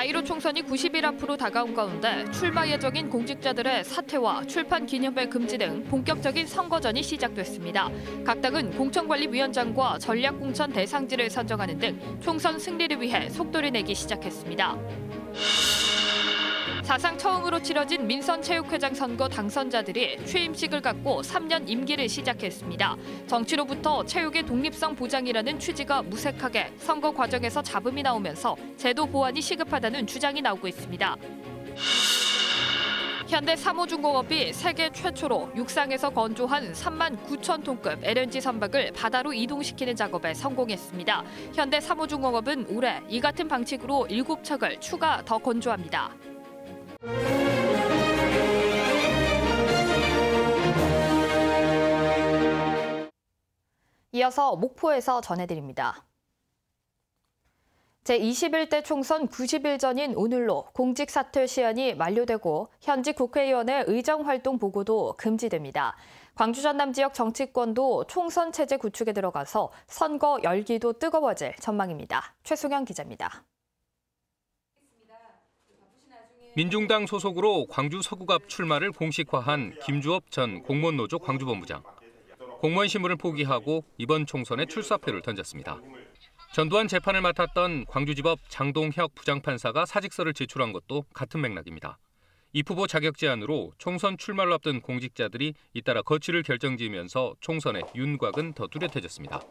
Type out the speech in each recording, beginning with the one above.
제1호 총선이 90일 앞으로 다가온 가운데 출마 예정인 공직자들의 사퇴와 출판 기념회 금지 등 본격적인 선거전이 시작됐습니다. 각 당은 공천관리위원장과 전략공천 대상지를 선정하는 등 총선 승리를 위해 속도를 내기 시작했습니다. 사상 처음으로 치러진 민선체육회장 선거 당선자들이 취임식을 갖고 3년 임기를 시작했습니다. 정치로부터 체육의 독립성 보장이라는 취지가 무색하게 선거 과정에서 잡음이 나오면서 제도 보완이 시급하다는 주장이 나오고 있습니다. 현대 사모중공업이 세계 최초로 육상에서 건조한 39,000톤급 LNG 선박을 바다로 이동시키는 작업에 성공했습니다. 현대 사모중공업은 올해 이 같은 방식으로 7척을 추가 더 건조합니다. 이어서 목포에서 전해드립니다. 제21대 총선 90일 전인 오늘로 공직 사퇴 시한이 만료되고 현직 국회의원의 의정활동 보고도 금지됩니다. 광주 전남 지역 정치권도 총선 체제 구축에 들어가서 선거 열기도 뜨거워질 전망입니다. 최승현 기자입니다. 민중당 소속으로 광주 서구갑 출마를 공식화한 김주업 전 공무원노조 광주본부장. 공무원 신분을 포기하고 이번 총선에 출사표를 던졌습니다. 전두환 재판을 맡았던 광주지법 장동혁 부장판사가 사직서를 제출한 것도 같은 맥락입니다. 이 후보 자격 제한으로 총선 출마를 앞둔 공직자들이 잇따라 거취를 결정지으면서 총선의 윤곽은 더 뚜렷해졌습니다.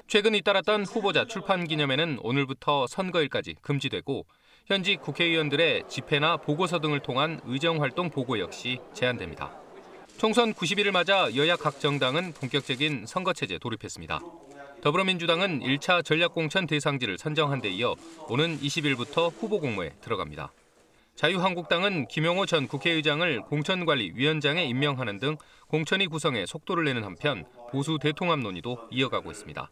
최근 잇따랐던 후보자 출판 기념회는 오늘부터 선거일까지 금지되고 현직 국회의원들의 집회나 보고서 등을 통한 의정활동 보고 역시 제한됩니다. 총선 90일을 맞아 여야 각 정당은 본격적인 선거체제 돌입했습니다. 더불어민주당은 1차 전략공천 대상지를 선정한 데 이어 오는 20일부터 후보 공모에 들어갑니다. 자유한국당은 김용호 전 국회의장을 공천관리위원장에 임명하는 등 공천위 구성에 속도를 내는 한편 보수 대통합 논의도 이어가고 있습니다.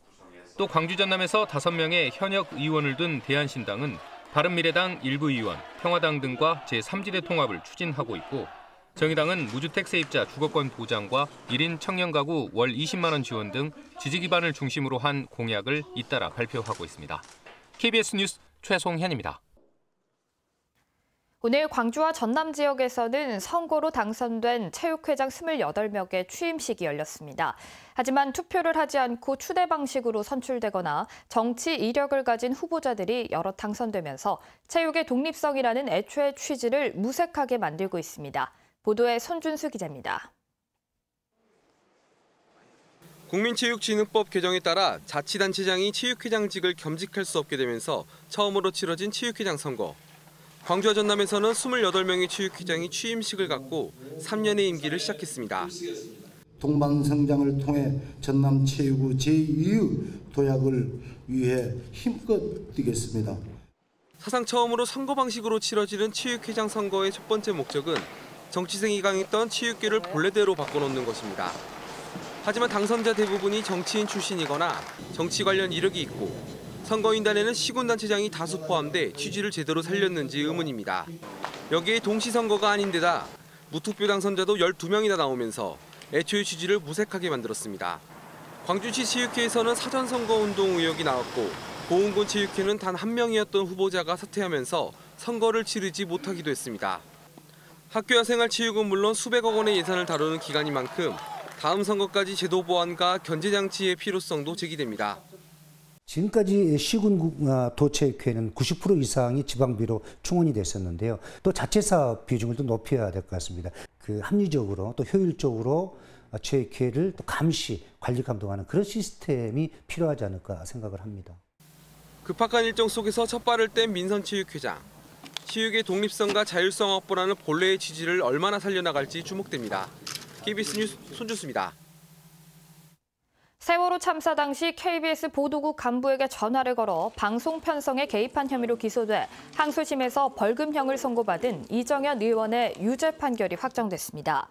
또 광주 전남에서 5명의 현역 의원을 둔 대한신당은 바른미래당 일부 의원, 평화당 등과 제3지대 통합을 추진하고 있고 정의당은 무주택 세입자 주거권 보장과 1인 청년 가구 월 20만 원 지원 등 지지 기반을 중심으로 한 공약을 잇따라 발표하고 있습니다. KBS 뉴스 최송현입니다. 오늘 광주와 전남 지역에서는 선거로 당선된 체육회장 28명의 취임식이 열렸습니다. 하지만 투표를 하지 않고 추대 방식으로 선출되거나 정치 이력을 가진 후보자들이 여럿 당선되면서 체육의 독립성이라는 애초의 취지를 무색하게 만들고 있습니다. 보도에 손준수 기자입니다. 국민체육진흥법 개정에 따라 자치단체장이 체육회장직을 겸직할 수 없게 되면서 처음으로 치러진 체육회장 선거. 광주와 전남에서는 28명의 체육회장이 취임식을 갖고 3년의 임기를 시작했습니다. 동방성장을 통해 전남 체육의 제2의 도약을 위해 힘껏 뛰겠습니다. 사상 처음으로 선거 방식으로 치러지는 체육회장 선거의 첫 번째 목적은 정치생이 강했던 체육계를 본래대로 바꿔놓는 것입니다. 하지만 당선자 대부분이 정치인 출신이거나 정치 관련 이력이 있고 선거인단에는 시군단체장이 다수 포함돼 취지를 제대로 살렸는지 의문입니다. 여기에 동시선거가 아닌데다 무투표 당선자도 12명이나 나오면서 애초의 취지를 무색하게 만들었습니다. 광주시 체육회에서는 사전선거운동 의혹이 나왔고 보은군 체육회는 단 1명이었던 후보자가 사퇴하면서 선거를 치르지 못하기도 했습니다. 학교와 생활체육은 물론 수백억 원의 예산을 다루는 기관인 만큼 다음 선거까지 제도 보완과 견제장치의 필요성도 제기됩니다. 지금까지 시군 도체육회는 90% 이상이 지방비로 충원이 됐었는데요. 또 자체사업 비중을 또 높여야 될 것 같습니다. 합리적으로 또 효율적으로 체육회를 또 감시, 관리 감독하는 그런 시스템이 필요하지 않을까 생각을 합니다. 급박한 일정 속에서 첫 발을 뗀 민선체육회장. 체육의 독립성과 자율성 확보라는 본래의 취지를 얼마나 살려나갈지 주목됩니다. KBS 뉴스 손준수입니다. 세월호 참사 당시 KBS 보도국 간부에게 전화를 걸어 방송 편성에 개입한 혐의로 기소돼 항소심에서 벌금형을 선고받은 이정현 의원의 유죄 판결이 확정됐습니다.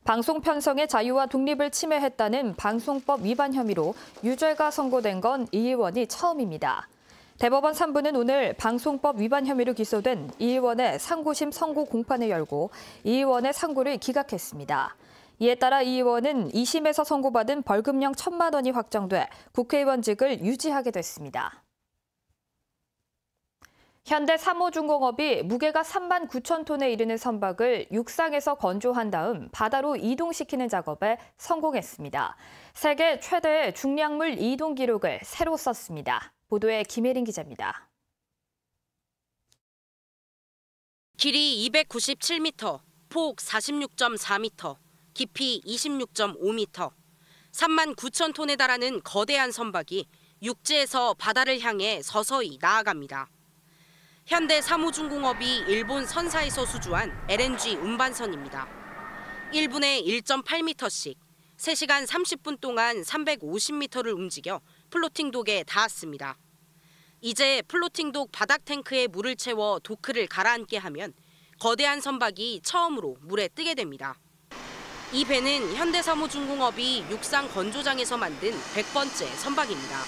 방송 편성의 자유와 독립을 침해했다는 방송법 위반 혐의로 유죄가 선고된 건 이 의원이 처음입니다. 대법원 3부는 오늘 방송법 위반 혐의로 기소된 이 의원의 상고심 선고 공판을 열고 이 의원의 상고를 기각했습니다. 이에 따라 이 의원은 2심에서 선고받은 벌금형 1,000만 원이 확정돼 국회의원직을 유지하게 됐습니다. 현대삼호중공업이 무게가 3만 9천 톤에 이르는 선박을 육상에서 건조한 다음 바다로 이동시키는 작업에 성공했습니다. 세계 최대의 중량물 이동 기록을 새로 썼습니다. 보도에 김혜린 기자입니다. 길이 297m, 폭 46.4m, 깊이 26.5m, 3만 9천 톤에 달하는 거대한 선박이 육지에서 바다를 향해 서서히 나아갑니다. 현대삼호중공업이 일본 선사에서 수주한 LNG 운반선입니다. 1분에 1.8m씩 3시간 30분 동안 350m를 움직여 플로팅독에 닿았습니다. 이제 플로팅독 바닥 탱크에 물을 채워 도크를 가라앉게 하면 거대한 선박이 처음으로 물에 뜨게 됩니다. 이 배는 현대삼호중공업이 육상 건조장에서 만든 100번째 선박입니다.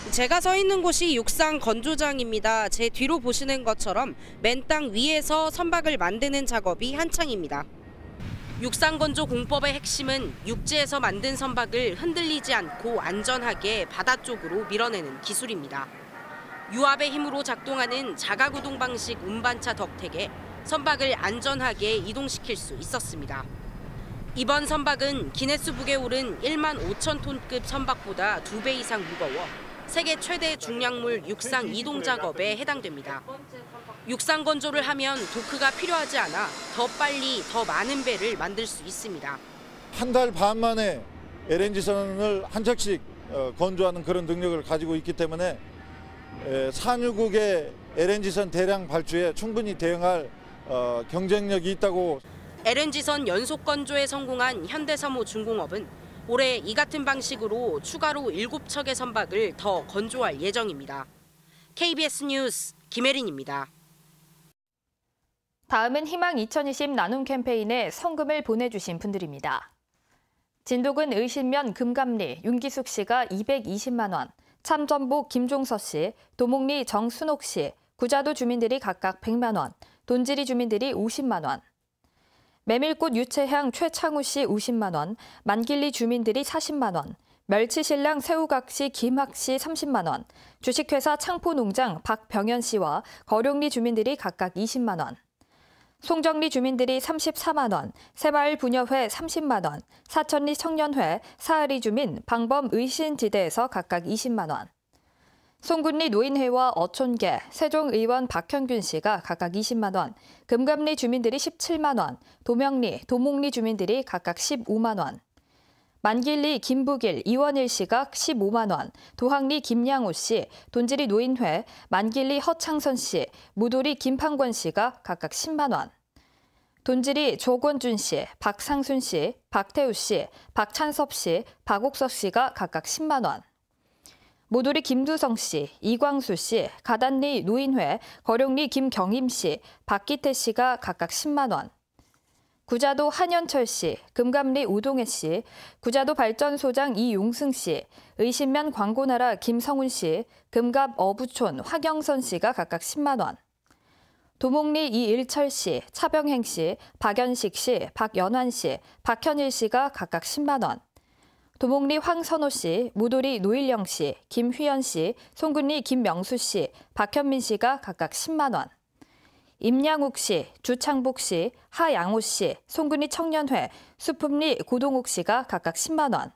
제가 서 있는 곳이 육상 건조장입니다. 제 뒤로 보시는 것처럼 맨 땅 위에서 선박을 만드는 작업이 한창입니다. 육상 건조 공법의 핵심은 육지에서 만든 선박을 흔들리지 않고 안전하게 바다 쪽으로 밀어내는 기술입니다. 유압의 힘으로 작동하는 자가구동 방식 운반차 덕택에 선박을 안전하게 이동시킬 수 있었습니다. 이번 선박은 기네스북에 오른 1만 5천 톤급 선박보다 2배 이상 무거워 세계 최대 중량물 육상 이동 작업에 해당됩니다. 육상 건조를 하면 도크가 필요하지 않아 더 빨리 더 많은 배를 만들 수 있습니다. 한 달 반 만에 LNG선을 한 척씩 건조하는 그런 능력을 가지고 있기 때문에 산유국의 LNG선 대량 발주에 충분히 대응할 경쟁력이 있다고. LNG선 연속 건조에 성공한 현대삼호중공업은 올해 이 같은 방식으로 추가로 7척의 선박을 더 건조할 예정입니다. KBS 뉴스 김혜린입니다. 다음은 희망 2020 나눔 캠페인에 성금을 보내주신 분들입니다. 진도군 의신면 금감리 윤기숙 씨가 220만 원, 참전복 김종서 씨, 도목리 정순옥 씨, 구자도 주민들이 각각 100만 원, 돈지리 주민들이 50만 원, 메밀꽃 유채향 최창우 씨 50만 원, 만길리 주민들이 40만 원, 멸치신랑 새우각시 김학 씨 30만 원, 주식회사 창포농장 박병현 씨와 거룡리 주민들이 각각 20만 원, 송정리 주민들이 34만 원, 새마을 부녀회 30만 원, 사천리 청년회 사하리 주민 방범 의신지대에서 각각 20만 원, 송군리 노인회와 어촌계 세종의원 박현균 씨가 각각 20만 원, 금감리 주민들이 17만 원, 도명리, 도목리 주민들이 각각 15만 원, 만길리 김부길 이원일 씨가 15만 원, 도항리 김양호 씨, 돈지리 노인회 만길리 허창선 씨, 무도리 김판권 씨가 각각 10만 원, 돈지리 조권준 씨, 박상순 씨, 박태우 씨, 박찬섭 씨, 박옥석 씨가 각각 10만 원, 모도리 김두성 씨, 이광수 씨, 가단리 노인회, 거룡리 김경임 씨, 박기태 씨가 각각 10만 원, 구자도 한현철 씨, 금감리 오동혜 씨, 구자도 발전소장 이용승 씨, 의신면 광고나라 김성훈 씨, 금갑 어부촌 화경선 씨가 각각 10만 원, 도목리 이일철 씨, 차병행 씨, 박연식 씨, 박연환 씨, 박현일 씨가 각각 10만 원, 도목리 황선호 씨, 무도리 노일령 씨, 김휘연 씨, 송군리 김명수 씨, 박현민 씨가 각각 10만 원, 임양욱 씨, 주창복 씨, 하양호 씨, 송군리 청년회, 수품리 고동욱 씨가 각각 10만 원,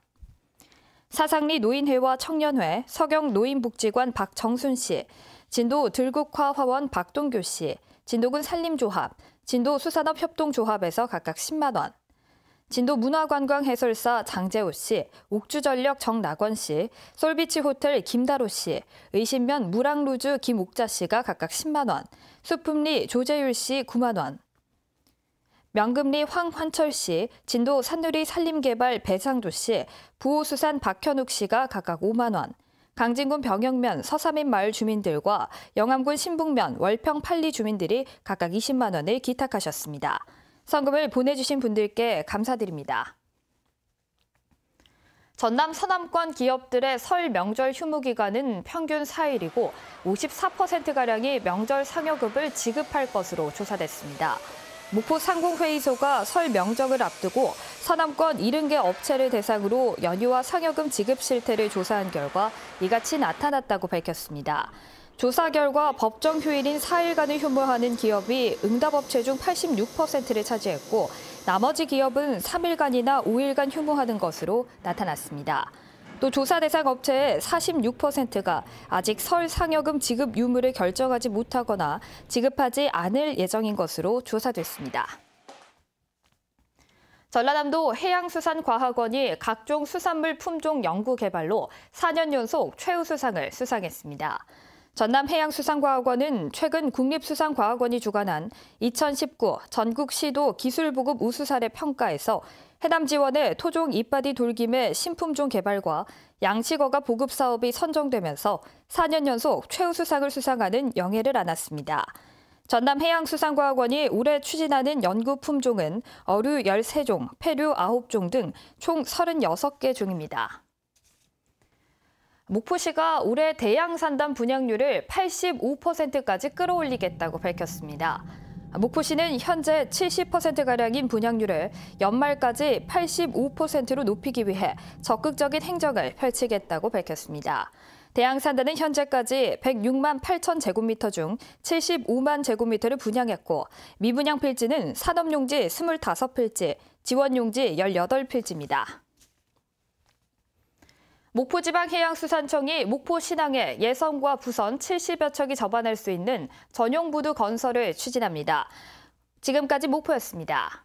사상리 노인회와 청년회, 서경 노인복지관 박정순 씨, 진도 들국화 화원 박동교 씨, 진도군 산림조합, 진도 수산업협동조합에서 각각 10만 원, 진도 문화관광해설사 장재호 씨, 옥주전력 정낙원 씨, 솔비치 호텔 김다로 씨, 의신면 무랑루즈 김옥자 씨가 각각 10만 원, 수품리 조재율 씨 9만 원, 명금리 황환철 씨, 진도 산누리 산림개발 배상도 씨, 부호수산 박현욱 씨가 각각 5만 원, 강진군 병영면 서사민 마을 주민들과 영암군 신북면 월평 팔리 주민들이 각각 20만 원을 기탁하셨습니다. 성금을 보내주신 분들께 감사드립니다. 전남 서남권 기업들의 설 명절 휴무 기간은 평균 4일이고 54%가량이 명절 상여급을 지급할 것으로 조사됐습니다. 목포 상공회의소가 설 명절을 앞두고 서남권 70개 업체를 대상으로 연휴와 상여금 지급 실태를 조사한 결과 이같이 나타났다고 밝혔습니다. 조사 결과 법정 휴일인 4일간을 휴무하는 기업이 응답업체 중 86%를 차지했고 나머지 기업은 3일간이나 5일간 휴무하는 것으로 나타났습니다. 또 조사 대상 업체의 46%가 아직 설 상여금 지급 유무를 결정하지 못하거나 지급하지 않을 예정인 것으로 조사됐습니다. 전라남도 해양수산과학원이 각종 수산물 품종 연구 개발로 4년 연속 최우수상을 수상했습니다. 전남해양수산과학원은 최근 국립수산과학원이 주관한 2019 전국시도 기술보급 우수사례 평가에서 해남 지원의 토종 이빠디 돌김의 신품종 개발과 양식어가 보급 사업이 선정되면서 4년 연속 최우수상을 수상하는 영예를 안았습니다. 전남해양수산과학원이 올해 추진하는 연구 품종은 어류 13종, 폐류 9종 등 총 36개 종입니다. 목포시가 올해 대양산단 분양률을 85%까지 끌어올리겠다고 밝혔습니다. 목포시는 현재 70%가량인 분양률을 연말까지 85%로 높이기 위해 적극적인 행정을 펼치겠다고 밝혔습니다. 대양산단은 현재까지 106만 8천 제곱미터 중 75만 제곱미터를 분양했고 미분양 필지는 산업용지 25필지, 지원용지 18필지입니다. 목포지방해양수산청이 목포 신항에 예선과 부선 70여 척이 접안할 수 있는 전용 부두 건설을 추진합니다. 지금까지 목포였습니다.